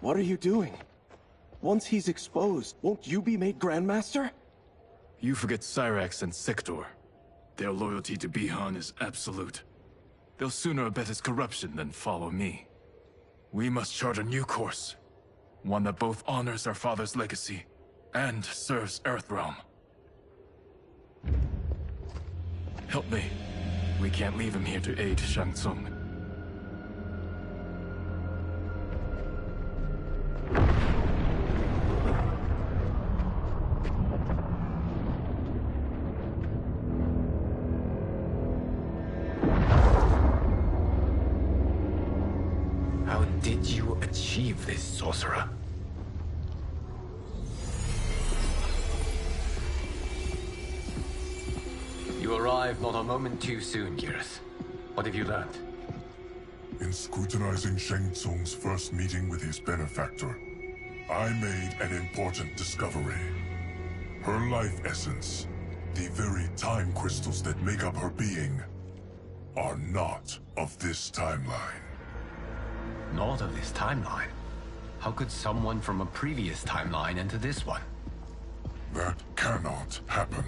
What are you doing? Once he's exposed, won't you be made Grandmaster? You forget Cyrax and Sector. Their loyalty to Bihan is absolute. They'll sooner abet his corruption than follow me. We must chart a new course. One that both honors our father's legacy and serves Earthrealm. Help me. We can't leave him here to aid Shang Tsung. How did you achieve this, sorcerer? You arrived not a moment too soon, Geras. What have you learned? In scrutinizing Shang Tsung's first meeting with his benefactor, I made an important discovery. Her life essence, the very time crystals that make up her being, are not of this timeline. Not of this timeline? How could someone from a previous timeline enter this one? That cannot happen.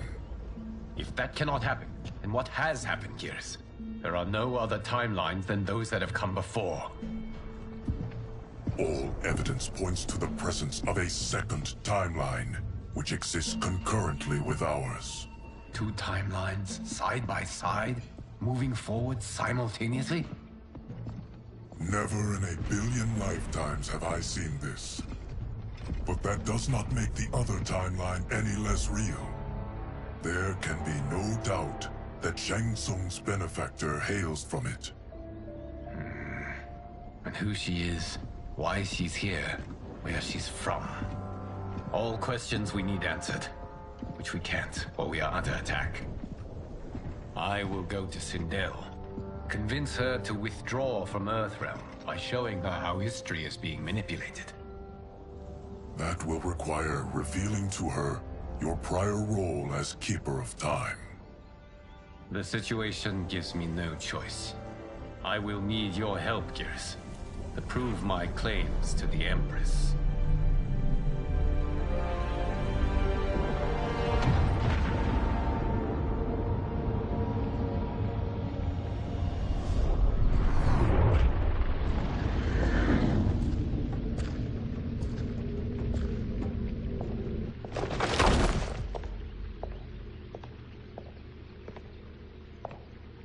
If that cannot happen, then what has happened, Geras? There are no other timelines than those that have come before. All evidence points to the presence of a second timeline, which exists concurrently with ours. Two timelines, side by side, moving forward simultaneously? Never in a billion lifetimes have I seen this. But that does not make the other timeline any less real. There can be no doubt that Shang Tsung's benefactor hails from it. And who she is, why she's here, where she's from. All questions we need answered, which we can't, or we are under attack. I will go to Sindel, convince her to withdraw from Earthrealm by showing her how history is being manipulated. That will require revealing to her your prior role as Keeper of Time. The situation gives me no choice. I will need your help, Geras, to prove my claims to the Empress.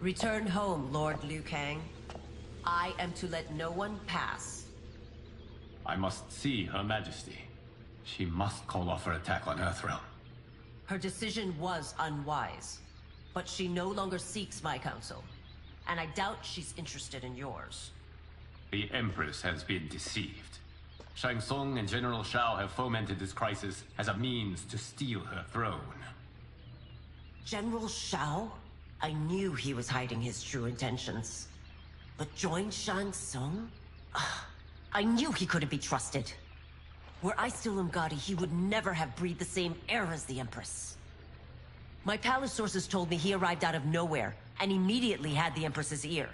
Return home, Lord Liu Kang. I am to let no one pass. I must see Her Majesty. She must call off her attack on Earthrealm. Her decision was unwise, but she no longer seeks my counsel, and I doubt she's interested in yours. The Empress has been deceived. Shang Tsung and General Shao have fomented this crisis as a means to steal her throne. General Shao? I knew he was hiding his true intentions. But join Shang Tsung? I knew he couldn't be trusted. Were I still Umgadi, he would never have breathed the same air as the Empress. My palace sources told me he arrived out of nowhere, and immediately had the Empress's ear.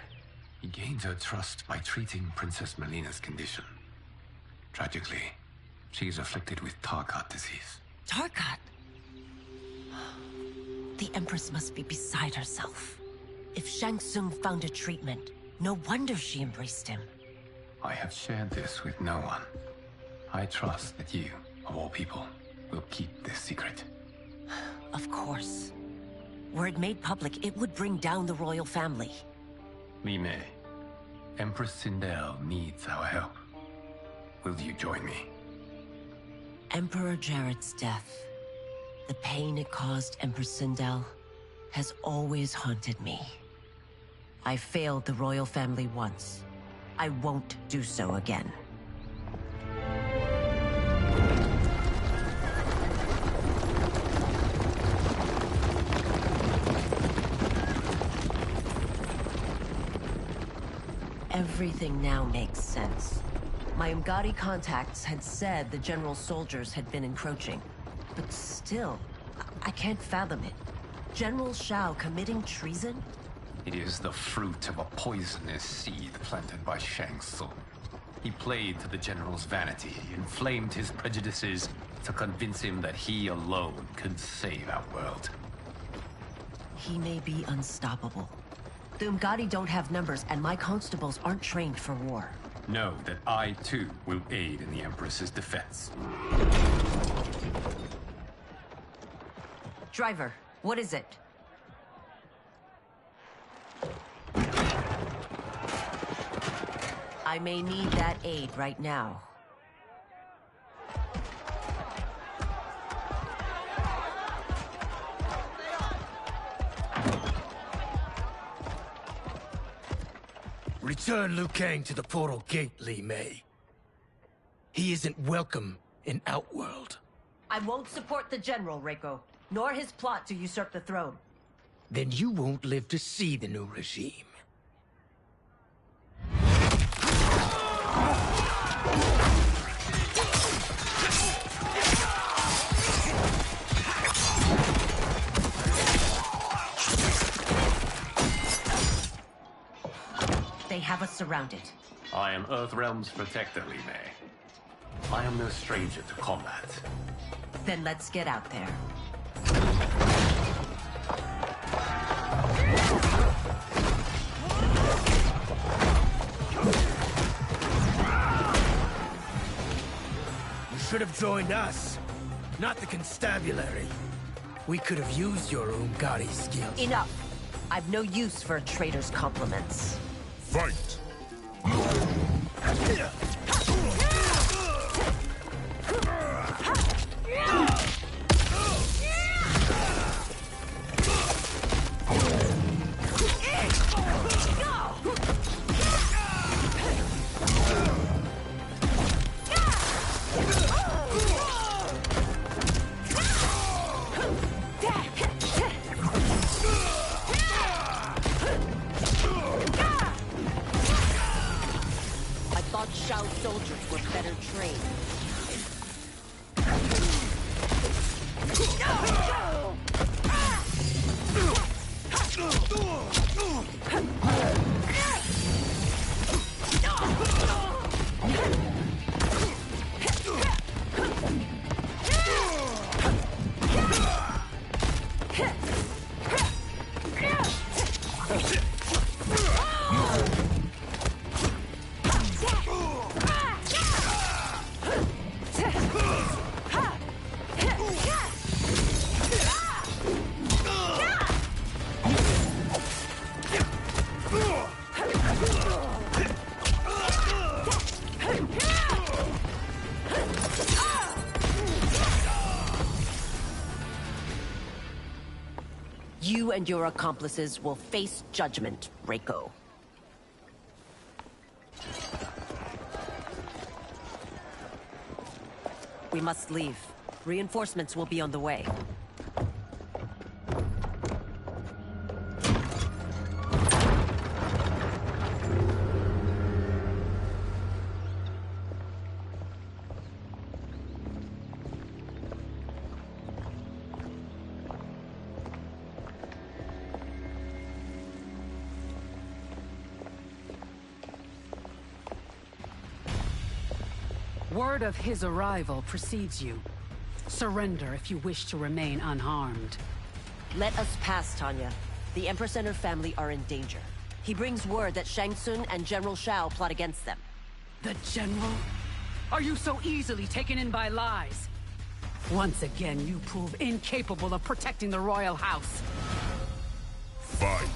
He gained her trust by treating Princess Melina's condition. Tragically, she is afflicted with Tarkat disease. Tarkat? The Empress must be beside herself. If Shang Tsung found a treatment, no wonder she embraced him. I have shared this with no one. I trust that you, of all people, will keep this secret. Of course. Were it made public, it would bring down the royal family. Li Mei, Empress Sindel needs our help. Will you join me? Emperor Jarrett's death, the pain it caused Empress Sindel, has always haunted me. I failed the royal family once. I won't do so again. Everything now makes sense. My Umgadi contacts had said the general's soldiers had been encroaching. But still, I can't fathom it. General Shao committing treason? It is the fruit of a poisonous seed planted by Shang Tsung. He played to the General's vanity, inflamed his prejudices to convince him that he alone could save our world. He may be unstoppable. The Umgadi don't have numbers, and my constables aren't trained for war. Know that I, too, will aid in the Empress's defense. Driver, what is it? I may need that aid right now. Return Liu Kang to the portal gate, Li Mei. He isn't welcome in Outworld. I won't support the General, Reiko, nor his plot to usurp the throne. Then you won't live to see the new regime. They have us surrounded. I am Earthrealm's protector, Li Mei. I am no stranger to combat. Then let's get out there. You should have joined us, not the constabulary. We could have used your Umgadi skills. Enough! I've no use for a traitor's compliments. Fight! Shao soldiers were better trained. You and your accomplices will face judgment, Reiko. We must leave. Reinforcements will be on the way. Word of his arrival precedes you. Surrender if you wish to remain unharmed. Let us pass, Tanya. The Empress and her family are in danger. He brings word that Shang Tsung and General Shao plot against them. The General? Are you so easily taken in by lies? Once again, you prove incapable of protecting the royal house. Fight!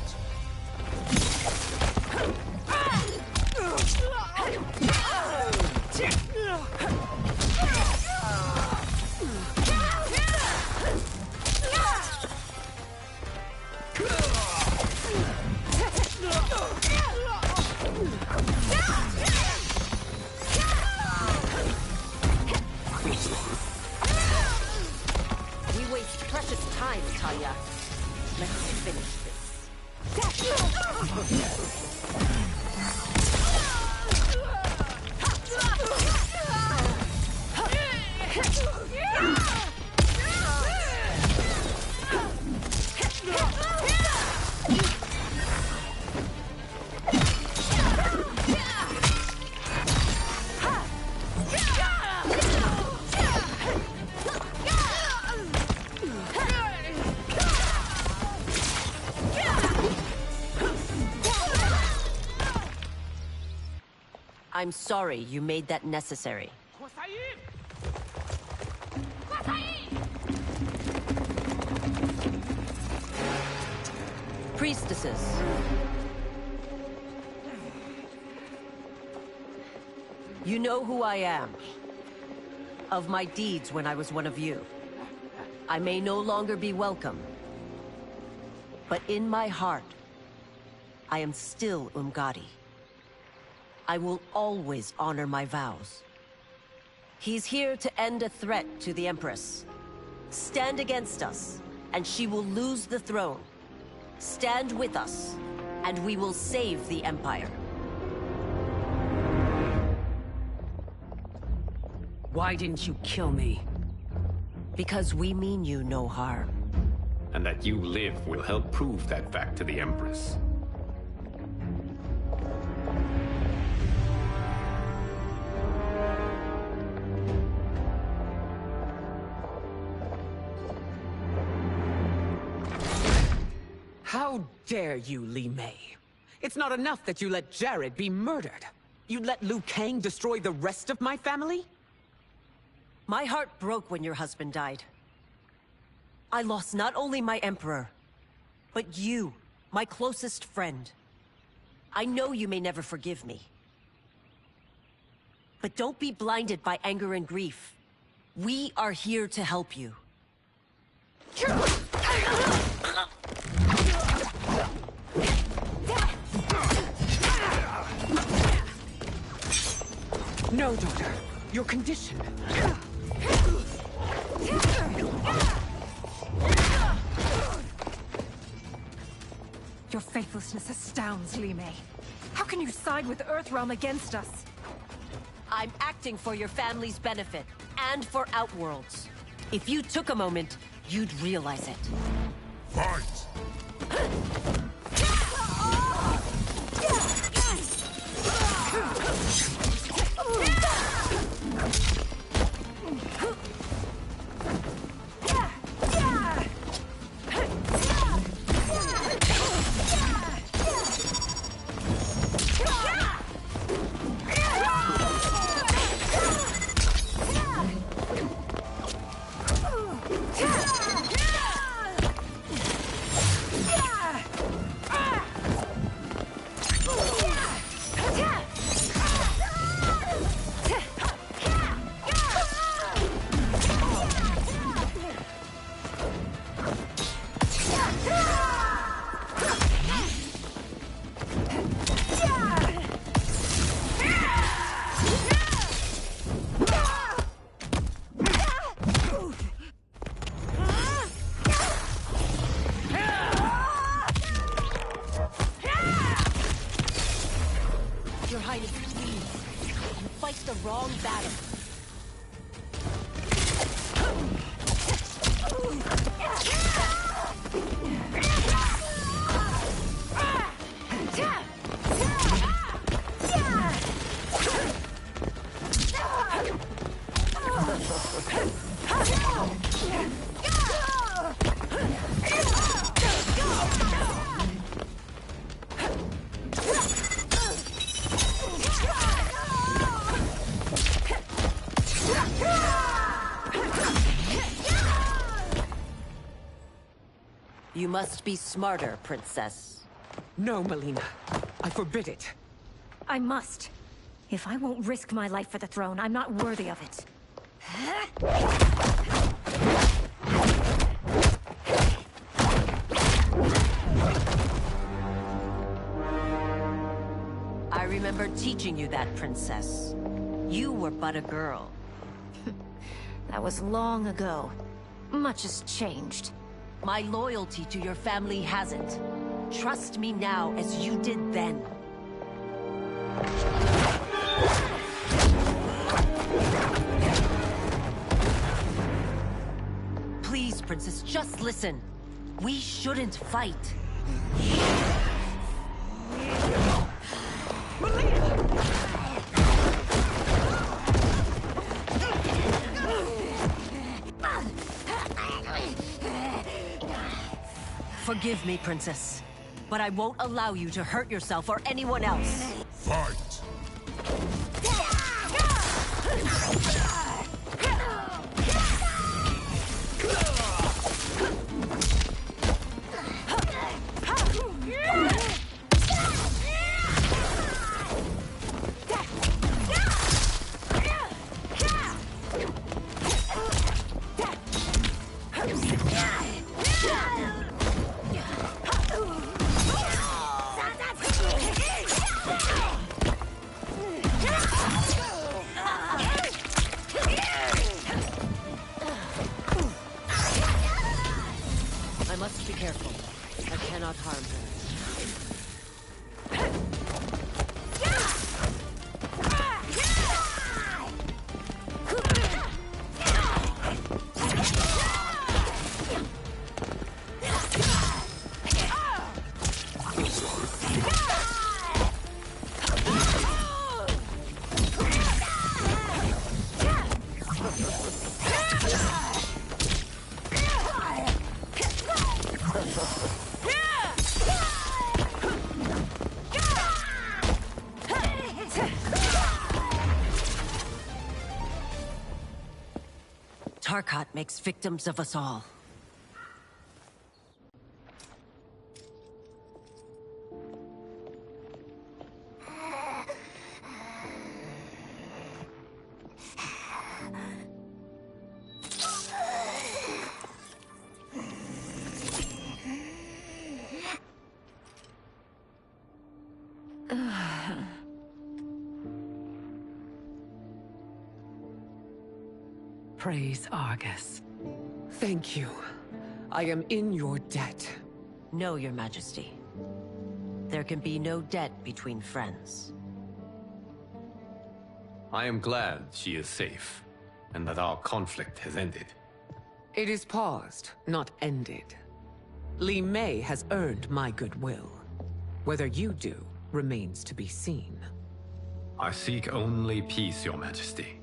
We waste precious time, Tanya. Let's finish this. I'm sorry you made that necessary. Priestesses. You know who I am. Of my deeds when I was one of you. I may no longer be welcome. But in my heart, I am still Umgadi. I will always honor my vows. He's here to end a threat to the Empress. Stand against us, and she will lose the throne. Stand with us, and we will save the Empire. Why didn't you kill me? Because we mean you no harm. And that you live will help prove that fact to the Empress. How dare you, Li Mei? It's not enough that you let Jared be murdered. You'd let Liu Kang destroy the rest of my family? My heart broke when your husband died. I lost not only my Emperor, but you, my closest friend. I know you may never forgive me. But don't be blinded by anger and grief. We are here to help you. No, daughter. Your condition. Your faithlessness astounds, Li Mei. How can you side with Earthrealm against us? I'm acting for your family's benefit, and for Outworld's. If you took a moment, you'd realize it. Fight! The wrong battle. You must be smarter, Princess. No, Melina. I forbid it. I must. If I won't risk my life for the throne, I'm not worthy of it. I remember teaching you that, Princess. You were but a girl. That was long ago. Much has changed. My loyalty to your family hasn't. Trust me now as you did then. Please, Princess, just listen. We shouldn't fight. Forgive me, Princess, but I won't allow you to hurt yourself or anyone else. Fight! Tarkat makes victims of us all. Praise Argus. Thank you. I am in your debt. No, Your Majesty. There can be no debt between friends. I am glad she is safe, and that our conflict has ended. It is paused, not ended. Li Mei has earned my goodwill. Whether you do remains to be seen. I seek only peace, Your Majesty.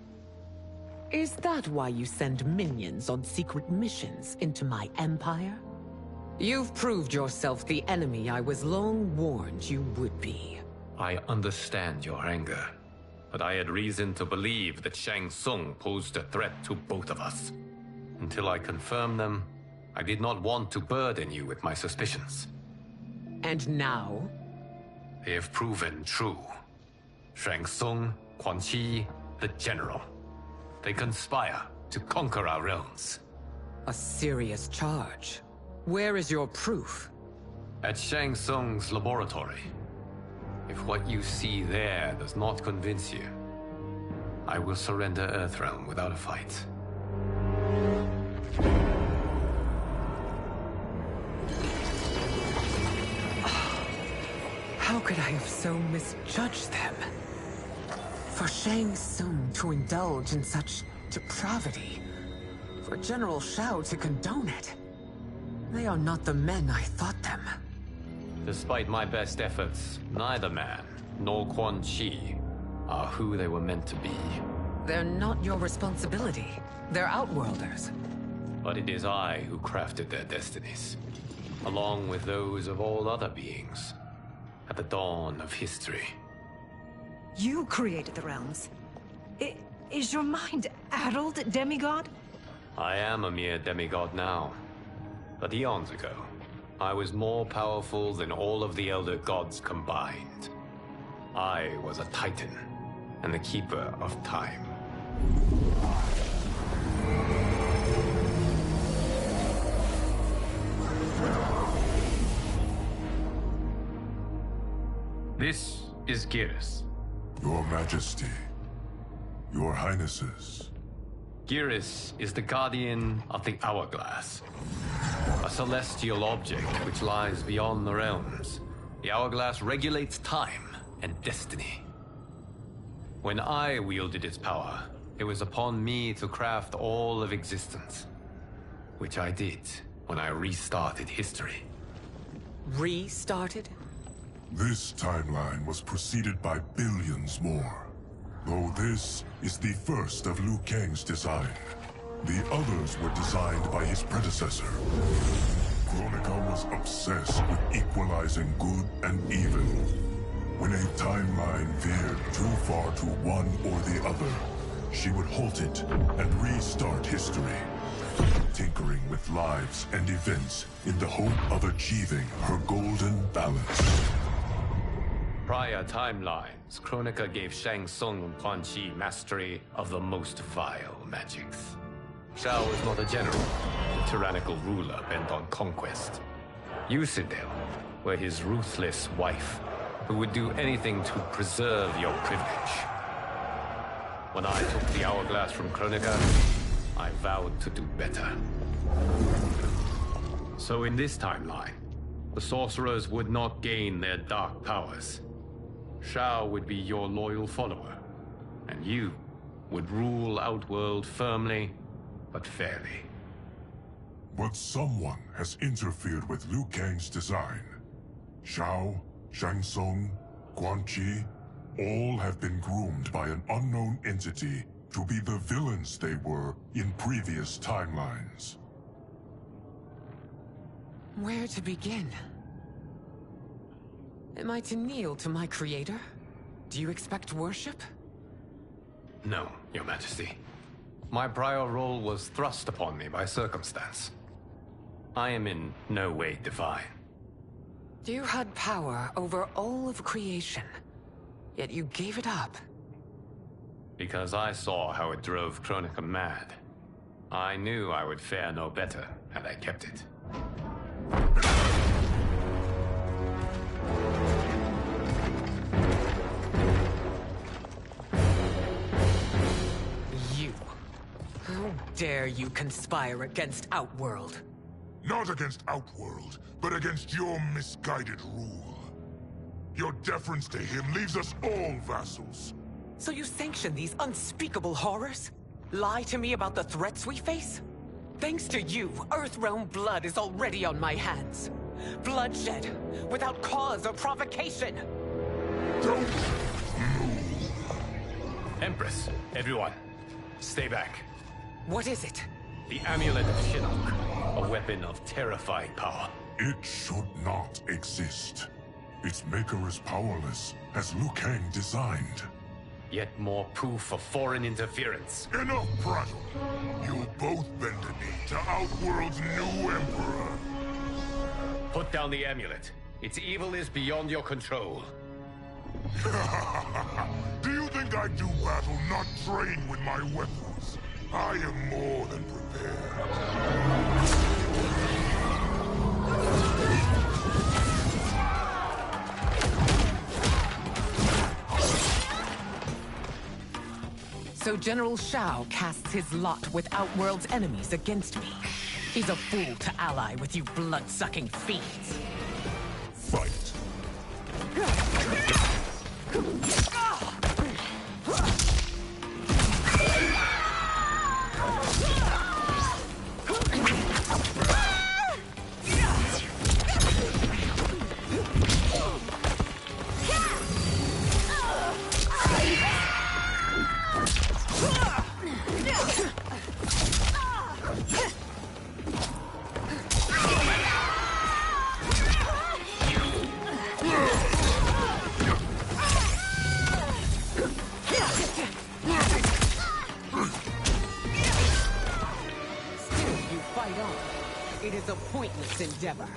Is that why you send minions on secret missions into my empire? You've proved yourself the enemy I was long warned you would be. I understand your anger, but I had reason to believe that Shang Tsung posed a threat to both of us. Until I confirmed them, I did not want to burden you with my suspicions. And now? They have proven true. Shang Tsung, Quan Chi, the General. They conspire to conquer our realms. A serious charge. Where is your proof? At Shang Tsung's laboratory. If what you see there does not convince you, I will surrender Earthrealm without a fight. How could I have so misjudged them? For Shang Tsung to indulge in such depravity, for General Shao to condone it, they are not the men I thought them. Despite my best efforts, neither man nor Quan Chi are who they were meant to be. They're not your responsibility. They're Outworlders. But it is I who crafted their destinies, along with those of all other beings, at the dawn of history. You created the realms. Is your mind addled, demigod? I am a mere demigod now. But eons ago, I was more powerful than all of the Elder Gods combined. I was a Titan, and the Keeper of Time. This is Geras. Your Majesty, Your Highnesses. Geras is the guardian of the Hourglass. A celestial object which lies beyond the realms. The Hourglass regulates time and destiny. When I wielded its power, it was upon me to craft all of existence. Which I did when I restarted history. Restarted? This timeline was preceded by billions more. Though this is the first of Liu Kang's design. The others were designed by his predecessor. Kronika was obsessed with equalizing good and evil. When a timeline veered too far to one or the other, she would halt it and restart history, tinkering with lives and events in the hope of achieving her golden balance. Prior timelines, Kronika gave Shang Tsung and Quan Chi mastery of the most vile magics. Shao is not a general, a tyrannical ruler bent on conquest. Yusidel were his ruthless wife, who would do anything to preserve your privilege. When I took the Hourglass from Kronika, I vowed to do better. So in this timeline, the sorcerers would not gain their dark powers. Shao would be your loyal follower, and you would rule Outworld firmly, but fairly. But someone has interfered with Liu Kang's design. Shao, Shang Tsung, Quan Chi, all have been groomed by an unknown entity to be the villains they were in previous timelines. Where to begin? Am I to kneel to my creator? Do you expect worship? No, Your Majesty. My prior role was thrust upon me by circumstance. I am in no way divine. You had power over all of creation, yet you gave it up. Because I saw how it drove Kronika mad. I knew I would fare no better had I kept it. You. How dare you conspire against Outworld? Not against Outworld, but against your misguided rule. Your deference to him leaves us all vassals. So you sanction these unspeakable horrors? Lie to me about the threats we face? Thanks to you, Earthrealm blood is already on my hands. Bloodshed, without cause or provocation. Don't move. Empress, everyone, stay back. What is it? The Amulet of Shinnok, a weapon of terrifying power. It should not exist. Its maker is powerless, as Liu Kang designed. Yet more proof of foreign interference. Enough prattle! You'll both bend a knee to Outworld's new emperor. Put down the amulet. Its evil is beyond your control. Do you think I do battle not trained with my weapons? I am more than prepared. So General Shao casts his lot with Outworld's enemies against me. He's a fool to ally with you blood-sucking fiends. Fight. It is a pointless endeavor.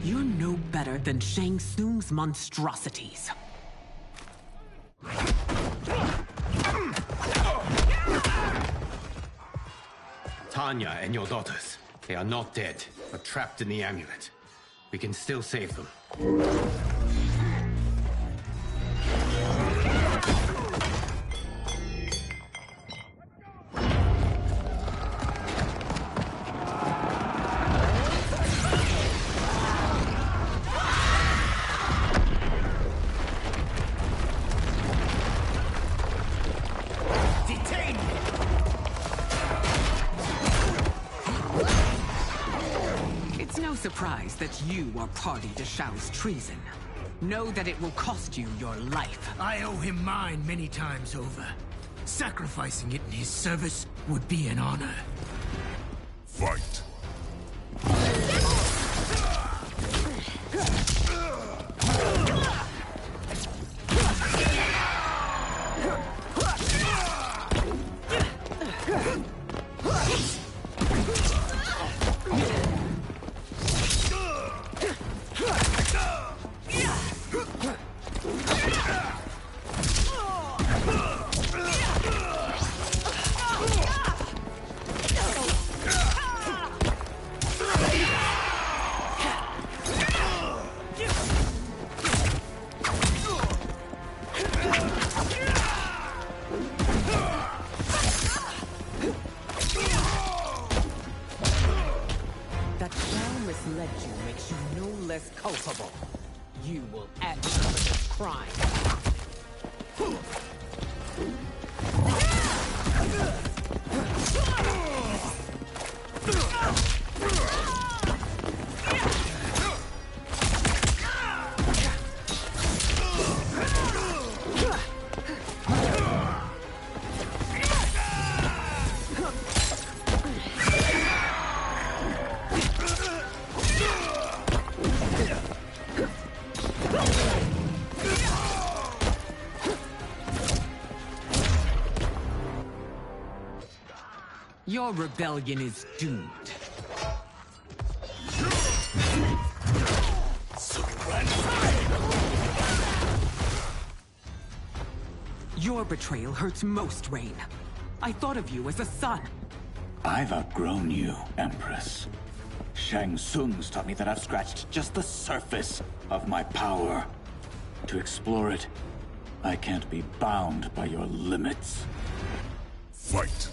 You're no better than Shang Tsung's monstrosities. Tanya and your daughters, they are not dead, but trapped in the amulet. We can still save them. Surprised that you are party to Shao's treason. Know that it will cost you your life. I owe him mine many times over. Sacrificing it in his service would be an honor. Fight. That Shao misled you makes you no less culpable. you will answer for this crime. Your rebellion is doomed. Your betrayal hurts most, Rain. I thought of you as a son. I've outgrown you, Empress. Shang Tsung's taught me that I've scratched just the surface of my power. To explore it, I can't be bound by your limits. Fight!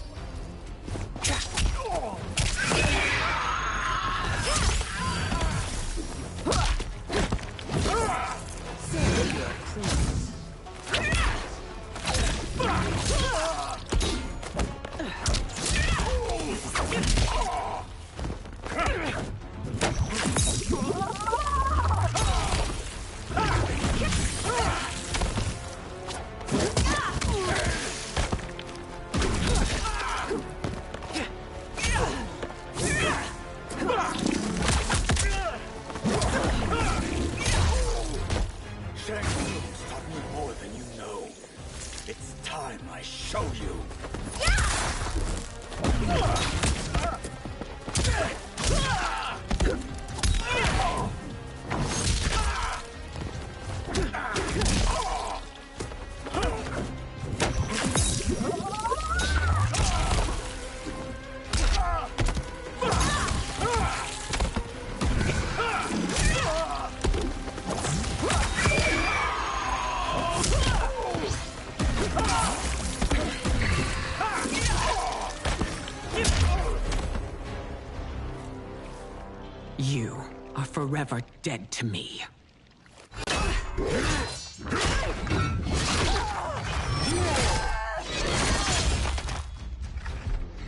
You are forever dead to me.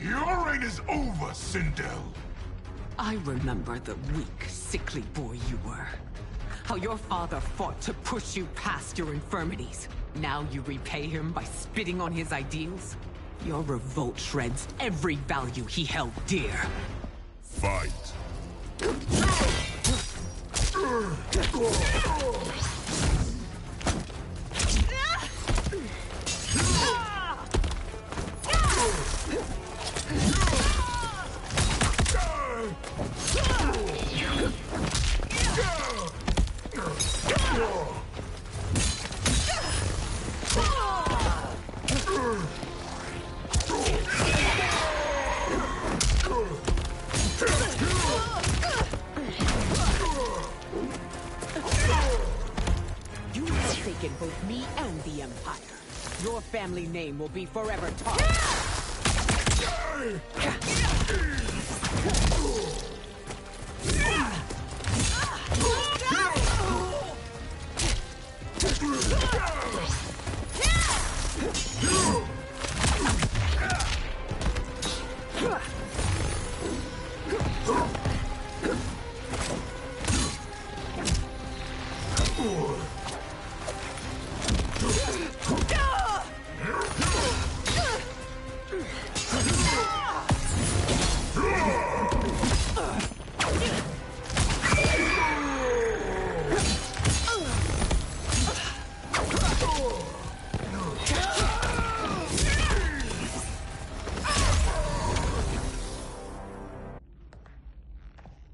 Your reign is over, Sindel. I remember the weak, sickly boy you were. How your father fought to push you past your infirmities. Now you repay him by spitting on his ideals? Your revolt shreds every value he held dear. Fight! You have taken both me and the Empire. Your family name will be forever tarnished.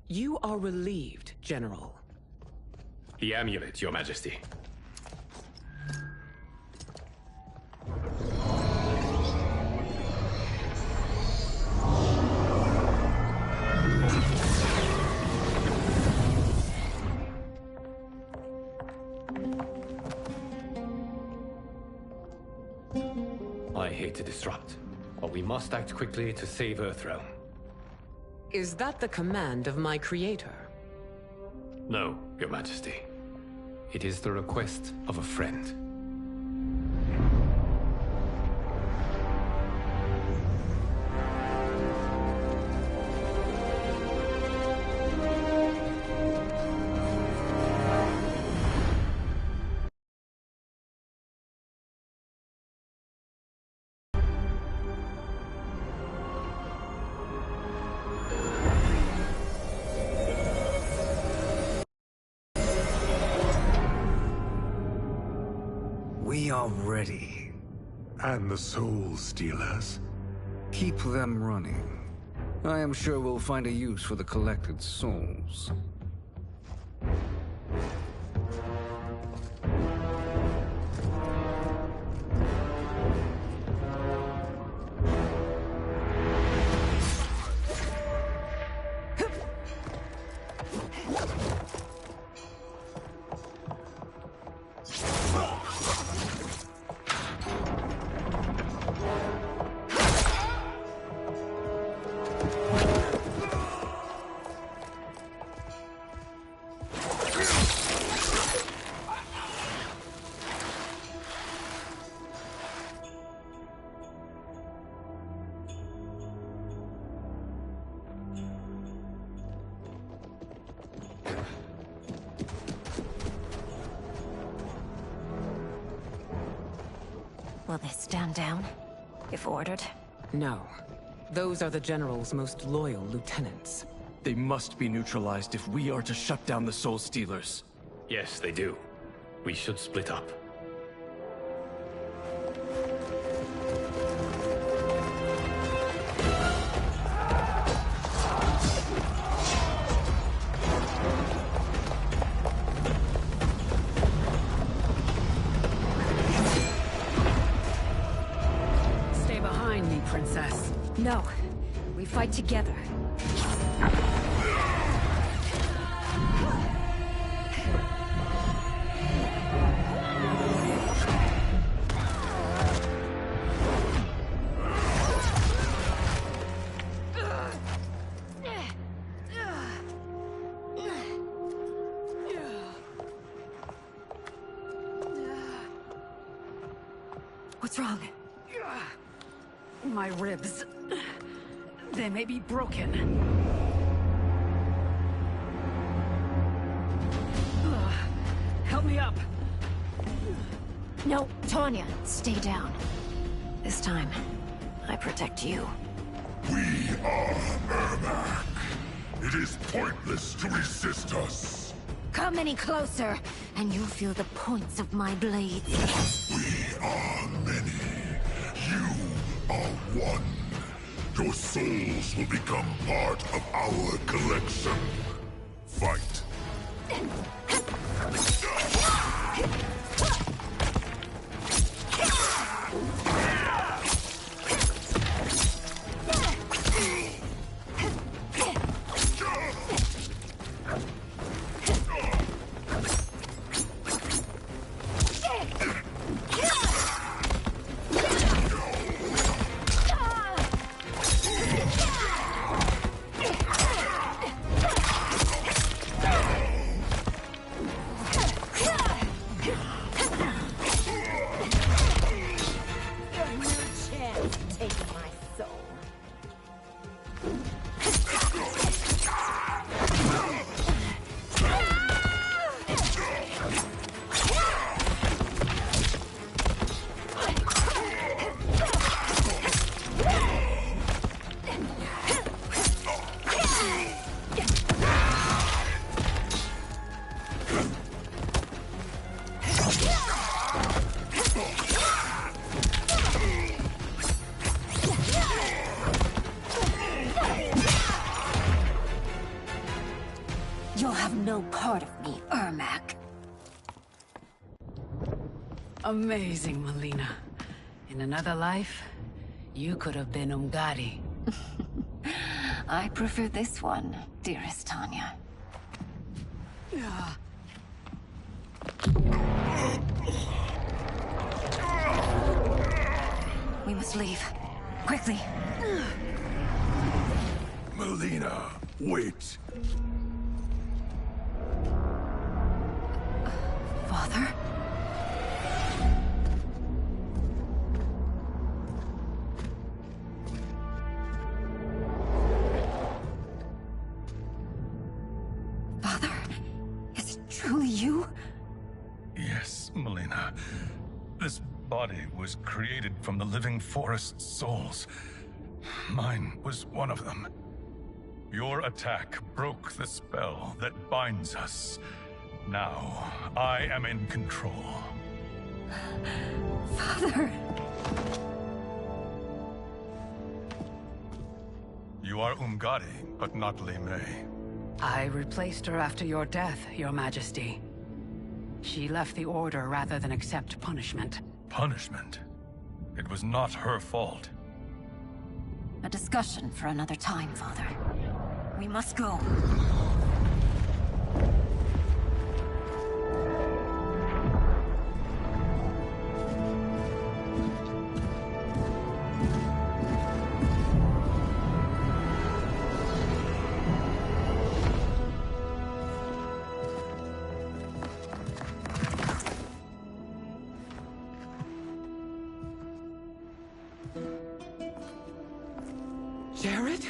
You are relieved, General. The amulet, Your Majesty. I hate to disrupt, but we must act quickly to save Earthrealm. Is that the command of my creator? No, Your Majesty. It is the request of a friend. We are ready. And the Soul Stealers? Keep them running. I am sure we'll find a use for the collected souls. Will they stand down, if ordered? No. Those are the General's most loyal lieutenants. They must be neutralized if we are to shut down the Soul Stealers. Yes, they do. We should split up. Stay behind me, Princess. No. We fight together. What's wrong? My ribs. They may be broken. Help me up. No, Tanya, stay down. This time, I protect you. We are Ermac. It is pointless to resist us. Come any closer, and you'll feel the points of my blades. We are many. You are one. Your souls will become part of our collection. Fight. You'll have no part of me, Ermac. Amazing, Melina. In another life, you could have been Umgadi. I prefer this one, dearest Tanya. We must leave. Quickly. Melina, wait. Father? Father? Is it truly you? Yes, Melina. This body was created from the living forest's souls. Mine was one of them. Your attack broke the spell that binds us. Now, I am in control. Father! You are Umgadi, but not Li Mei. I replaced her after your death, Your Majesty. She left the Order rather than accept punishment. Punishment? It was not her fault. A discussion for another time, Father. We must go. Jared?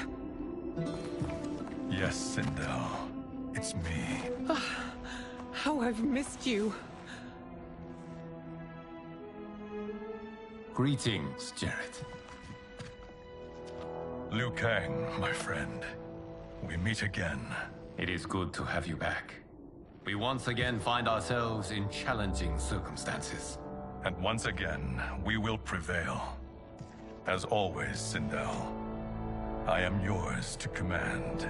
Yes, Sindel. It's me. How I've missed you. Greetings, Jared. Liu Kang, my friend. We meet again. It is good to have you back. We once again find ourselves in challenging circumstances. And once again, we will prevail. As always, Sindel, I am yours to command.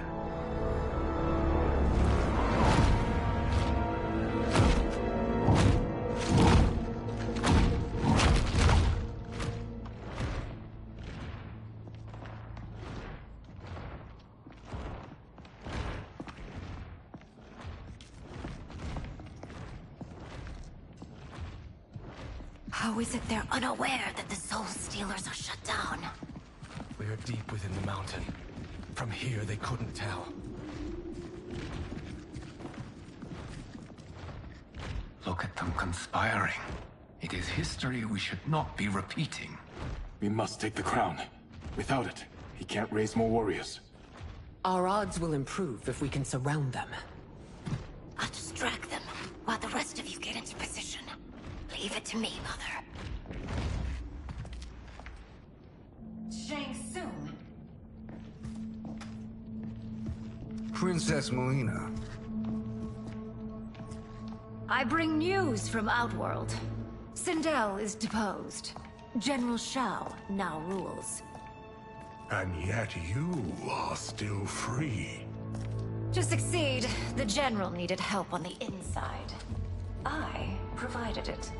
How is it they're unaware that the Soul Stealers are shut down? We are deep within the mountain. From here, they couldn't tell. Look at them conspiring. It is history we should not be repeating. We must take the crown. Without it, he can't raise more warriors. Our odds will improve if we can surround them. I'll distract them while the rest of you get into position. Leave it to me, Mother. Shang Tsung. Princess Melina. I bring news from Outworld. Sindel is deposed. General Shao now rules. And yet you are still free. To succeed, the General needed help on the inside. I provided it.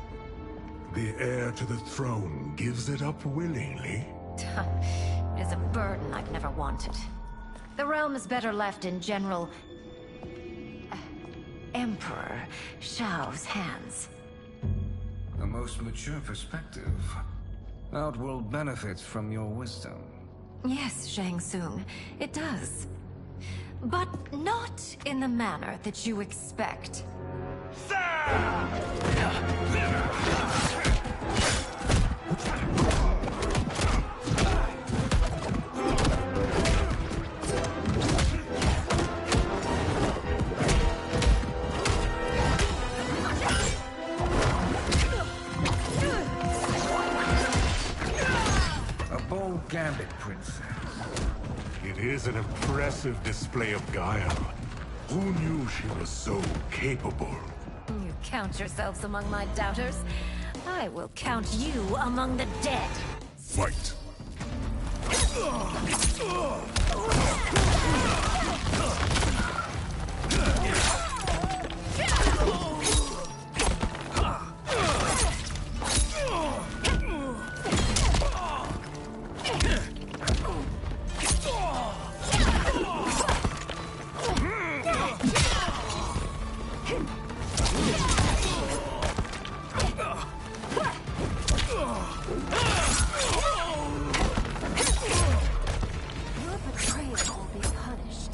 The heir to the throne gives it up willingly. It is a burden I've never wanted. The realm is better left in General... Emperor Shao's hands. A most mature perspective. Outworld benefits from your wisdom. Yes, Shang Tsung, it does. But not in the manner that you expect. A bold gambit, Princess. It is an impressive display of guile. Who knew she was so capable? You count yourselves among my doubters. I will count you among the dead. Fight! Your betrayal will be punished.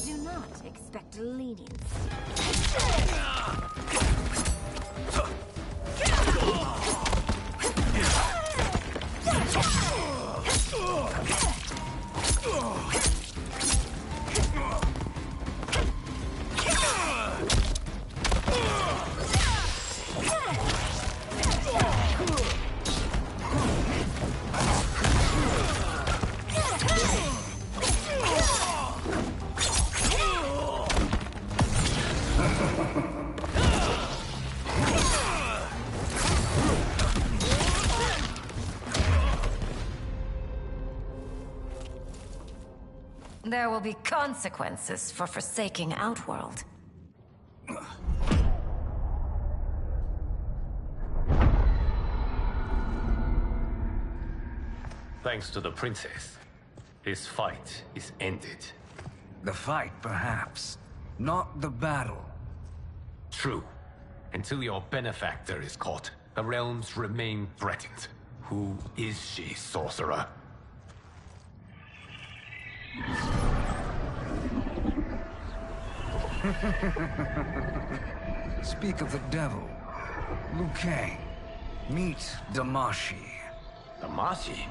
Do not expect leniency. There will be consequences for forsaking Outworld. Thanks to the princess, this fight is ended. The fight, perhaps. Not the battle. True. Until your benefactor is caught, the realms remain threatened. Who is she, sorcerer? Speak of the devil. Liu Kang. Meet Damashi. Damashi?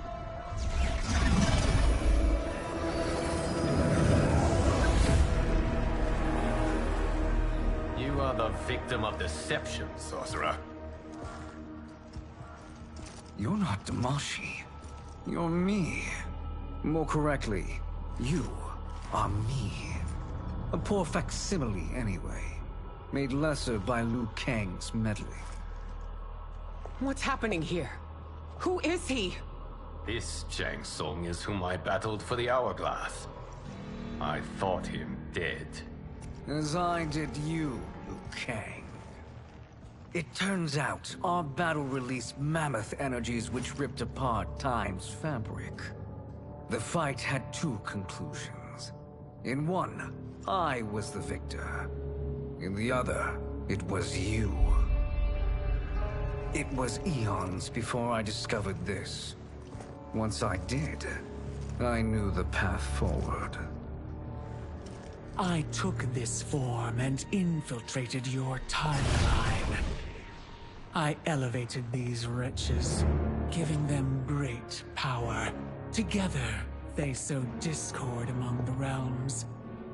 You are the victim of deception, sorcerer. You're not Damashi. You're me. More correctly, you are me. A poor facsimile, anyway. Made lesser by Liu Kang's meddling. What's happening here? Who is he? This Shang Tsung is whom I battled for the Hourglass. I thought him dead. As I did you, Liu Kang. It turns out our battle released mammoth energies which ripped apart time's fabric. The fight had two conclusions. In one, I was the victor. In the other, it was you. It was eons before I discovered this. Once I did, I knew the path forward. I took this form and infiltrated your timeline. I elevated these wretches, giving them great power. Together, they sowed discord among the realms,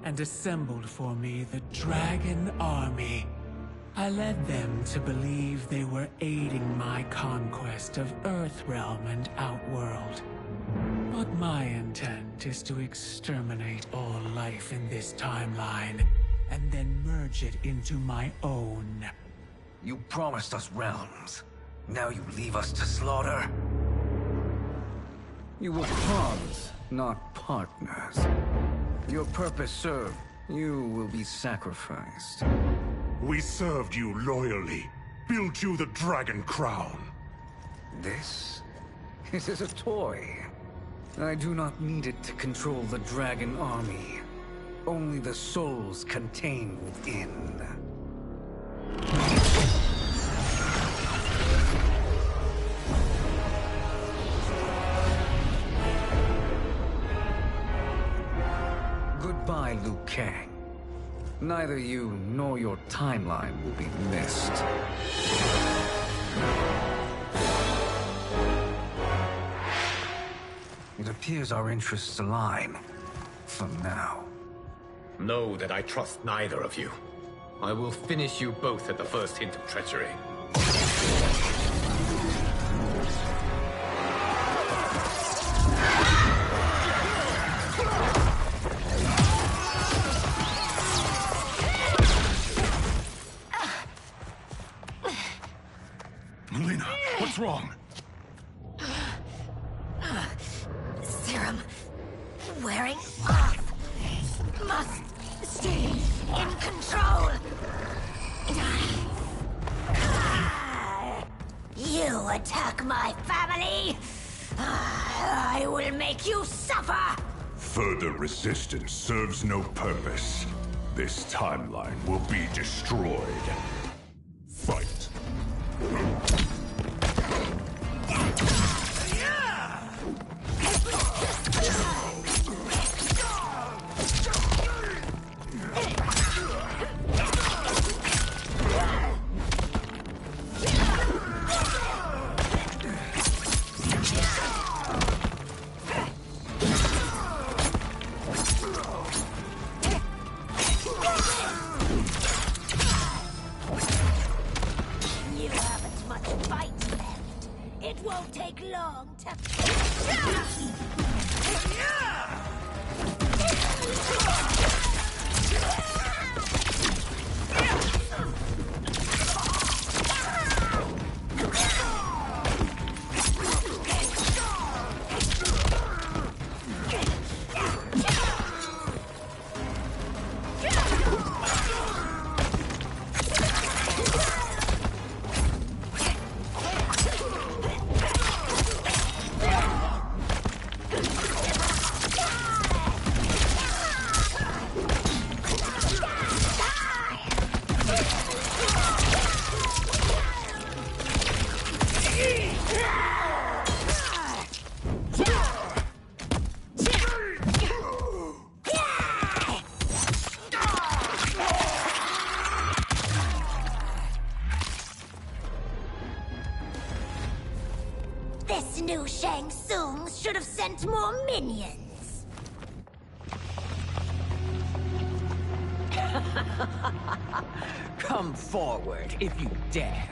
and assembled for me the Dragon Army. I led them to believe they were aiding my conquest of Earthrealm and Outworld. But my intent is to exterminate all life in this timeline, and then merge it into my own. You promised us realms. Now you leave us to slaughter? You were pawns, not partners. Your purpose served. You will be sacrificed. We served you loyally. Built you the Dragon Crown. This is a toy. I do not need it to control the Dragon Army. Only the souls contained within. Goodbye, Liu Kang. Neither you nor your timeline will be missed. It appears our interests align. For now. Know that I trust neither of you. I will finish you both at the first hint of treachery. Melina, what's wrong? Serum wearing off. Must stay in control. You attack my family. I will make you suffer. Further resistance serves no purpose. This timeline will be destroyed. Fight. This new Shang Tsung should have sent more minions. Come forward if you dare.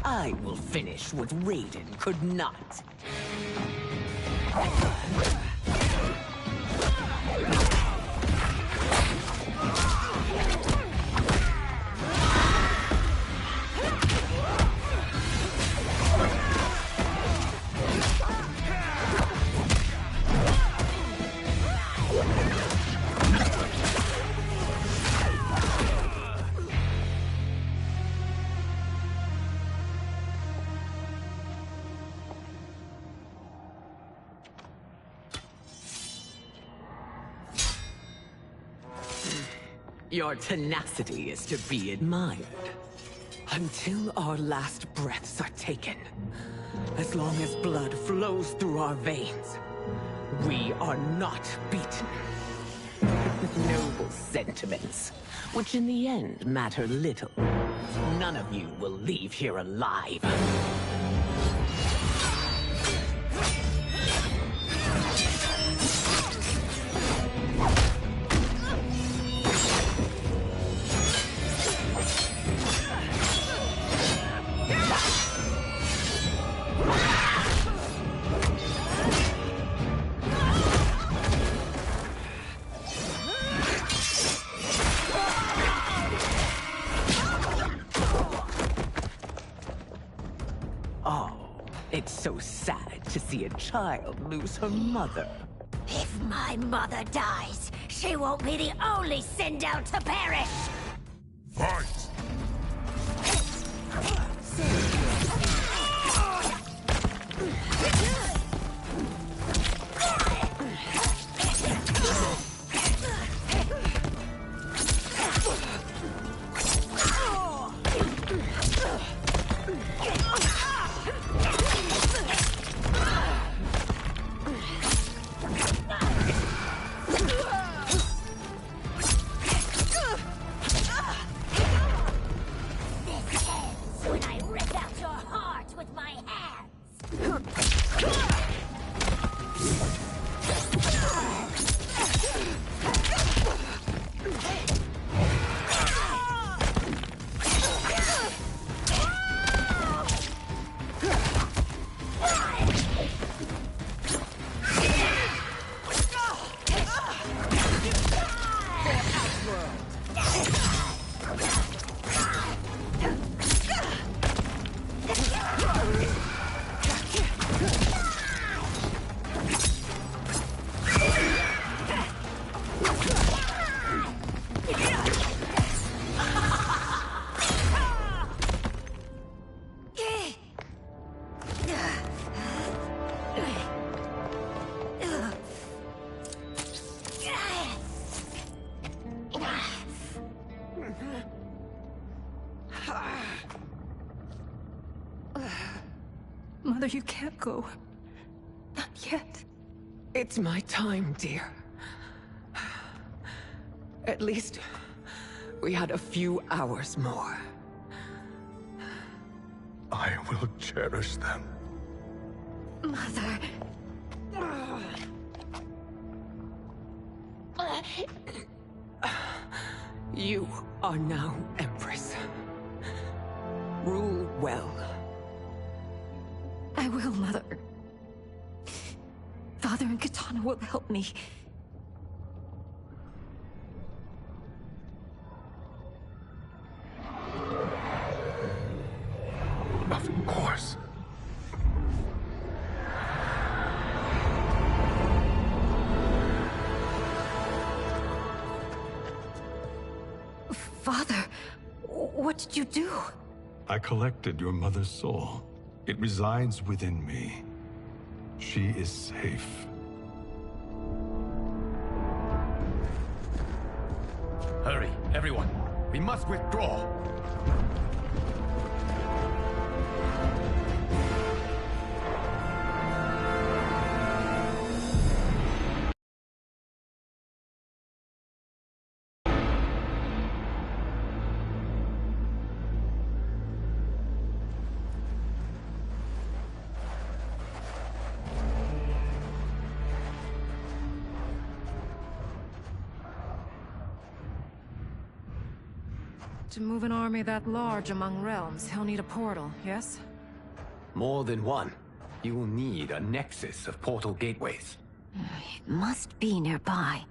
I will finish what Raiden could not. Your tenacity is to be admired. Until our last breaths are taken, as long as blood flows through our veins, we are not beaten. Noble sentiments, which in the end matter little. None of you will leave here alive. It's so sad to see a child lose her mother. If my mother dies, she won't be the only Sindel to perish! Fight! Mother, you can't go. Not yet. It's my time, dear. At least, we had a few hours more. I will cherish them. Mother... You are now Empress. Rule well. I will, Mother. Father and Katana will help me. Of course. Father, what did you do? I collected your mother's soul. It resides within me. She is safe. Hurry, everyone. We must withdraw. To move an army that large among realms, he'll need a portal, yes? More than one. You will need a nexus of portal gateways. It must be nearby.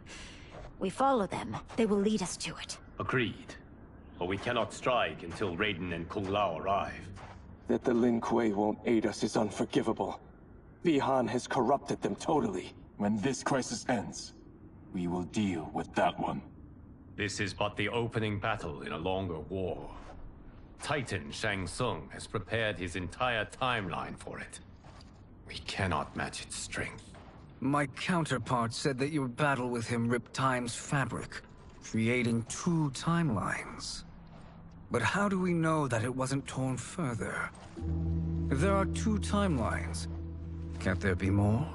We follow them, they will lead us to it. Agreed. But we cannot strike until Raiden and Kung Lao arrive. That the Lin Kuei won't aid us is unforgivable. Bi-Han has corrupted them totally. When this crisis ends, we will deal with that one. This is but the opening battle in a longer war. Titan Shang Tsung has prepared his entire timeline for it. We cannot match its strength. My counterpart said that your battle with him ripped time's fabric, creating 2 timelines. But how do we know that it wasn't torn further? If there are 2 timelines, can't there be more?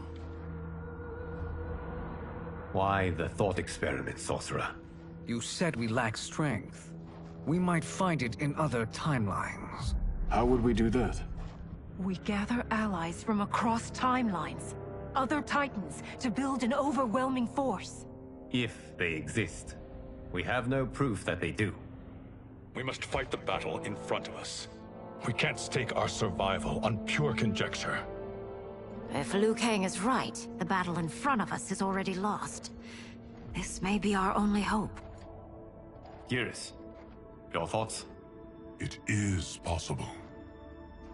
Why the thought experiment, Sorcerer? You said we lack strength. We might find it in other timelines. How would we do that? We gather allies from across timelines, other titans, to build an overwhelming force. If they exist. We have no proof that they do. We must fight the battle in front of us. We can't stake our survival on pure conjecture. If Liu Kang is right, the battle in front of us is already lost. This may be our only hope. Geras, your thoughts? It is possible.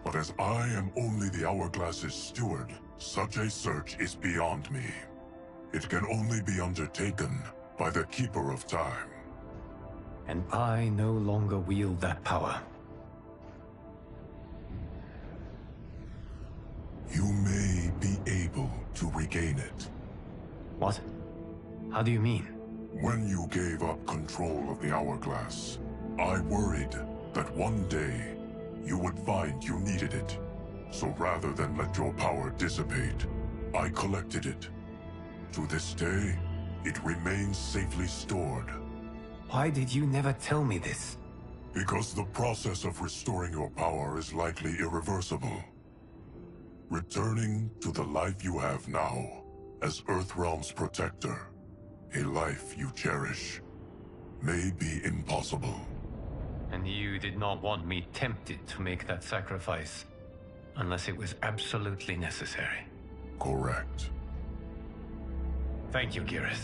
But as I am only the Hourglass's steward, such a search is beyond me. It can only be undertaken by the Keeper of Time. And I no longer wield that power. You may be able to regain it. What? How do you mean? When you gave up control of the Hourglass, I worried that one day you would find you needed it. So rather than let your power dissipate, I collected it. To this day, it remains safely stored. Why did you never tell me this? Because the process of restoring your power is likely irreversible. Returning to the life you have now, as Earthrealm's protector, a life you cherish, may be impossible. And you did not want me tempted to make that sacrifice, unless it was absolutely necessary. Correct. Thank you, Geras.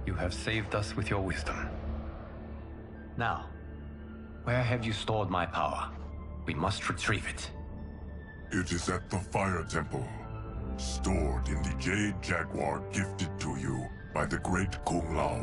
You have saved us with your wisdom. Now, where have you stored my power? We must retrieve it. It is at the Fire Temple, stored in the Jade Jaguar gifted to you by the great Kung Lao.